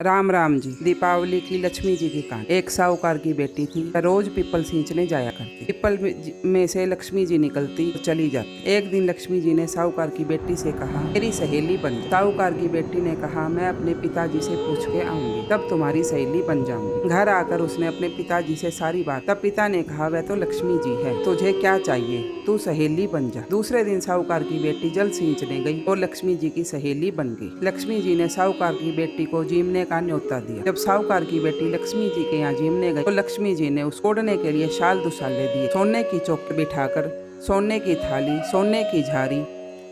राम राम जी। दीपावली की लक्ष्मी जी की कहानी। एक साहूकार की बेटी थी, रोज पीपल सींचने जाया करती। पीपल में से लक्ष्मी जी निकलती और चली जाती। एक दिन लक्ष्मी जी ने साहूकार की बेटी से कहा, मेरी सहेली बन जा। साहूकार की बेटी ने कहा, मैं अपने पिताजी से पूछ के आऊंगी, तब तुम्हारी सहेली बन जाऊंगी। घर आकर उसने अपने पिताजी से सारी बात। तब पिता ने कहा, वह तो लक्ष्मी जी है, तुझे क्या चाहिए, तू सहेली बन जा। दूसरे दिन साहूकार की बेटी जल सींचने गई और लक्ष्मी जी की सहेली बन गई। लक्ष्मी जी ने साहूकार की बेटी को जीमने का न्योता दिया। जब साहूकार की बेटी लक्ष्मी जी के यहाँ जीमने गई तो लक्ष्मी जी ने उसको ओढ़ने के लिए शाल दुसाले दिए। सोने की चौकी बिठाकर सोने की थाली, सोने की झारी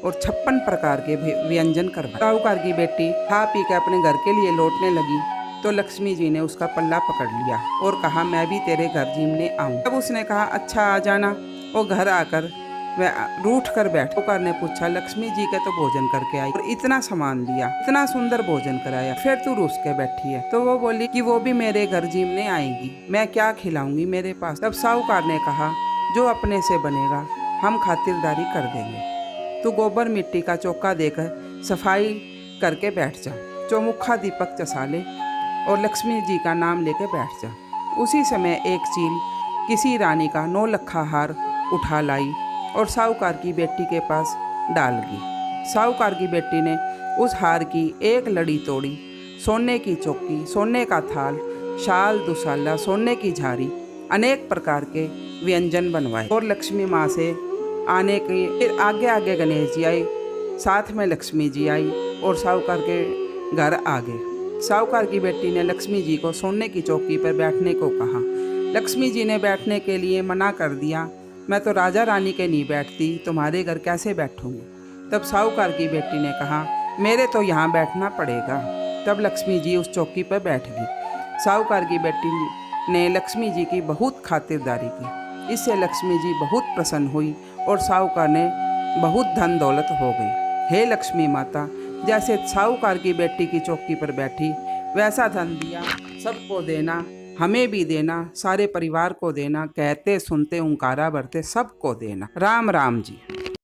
और 56 प्रकार के व्यंजन करवाए। साहूकार की बेटी खा पी के अपने घर के लिए लौटने लगी तो लक्ष्मी जी ने उसका पल्ला पकड़ लिया और कहा, मैं भी तेरे घर जीमने आऊं। तब उसने कहा, अच्छा आ जाना। वो घर आकर वह रूठ कर बैठ। साहूकार ने पूछा, लक्ष्मी जी के तो भोजन करके आई और इतना सामान दिया, इतना सुंदर भोजन कराया, फिर तू रूस के बैठी है। तो वो बोली कि वो भी मेरे घर जीमने आएगी, मैं क्या खिलाऊंगी मेरे पास। तब साहूकार ने कहा, जो अपने से बनेगा हम खातिरदारी कर देंगे। तू गोबर मिट्टी का चौका देकर सफाई करके बैठ जा, चौमुखा दीपक चसा ले और लक्ष्मी जी का नाम लेके बैठ जा। उसी समय एक चील किसी रानी का 9 लखा हार उठा लाई और साहूकार की बेटी के पास डाल गई। साहूकार की बेटी ने उस हार की एक लड़ी तोड़ी, सोने की चौकी, सोने का थाल, शाल दुसाला, सोने की झारी, अनेक प्रकार के व्यंजन बनवाए और लक्ष्मी माँ से आने के फिर आगे आगे गणेश जी आए, साथ में लक्ष्मी जी आई और साहूकार के घर आ गए। साहूकार की बेटी ने लक्ष्मी जी को सोने की चौकी पर बैठने को कहा। लक्ष्मी जी ने बैठने के लिए मना कर दिया, मैं तो राजा रानी के नहीं बैठती, तुम्हारे घर कैसे बैठूंगी। तब साहूकार की बेटी ने कहा, मेरे तो यहाँ बैठना पड़ेगा। तब लक्ष्मी जी उस चौकी पर बैठ गई। साहूकार की बेटी ने लक्ष्मी जी की बहुत खातिरदारी की। इससे लक्ष्मी जी बहुत प्रसन्न हुई और साहूकार ने बहुत धन दौलत हो गई। हे लक्ष्मी माता, जैसे साहूकार की बेटी की चौकी पर बैठी वैसा धन दिया, सबको देना, हमें भी देना, सारे परिवार को देना, कहते सुनते ओंकारा भरते सबको देना। राम राम जी।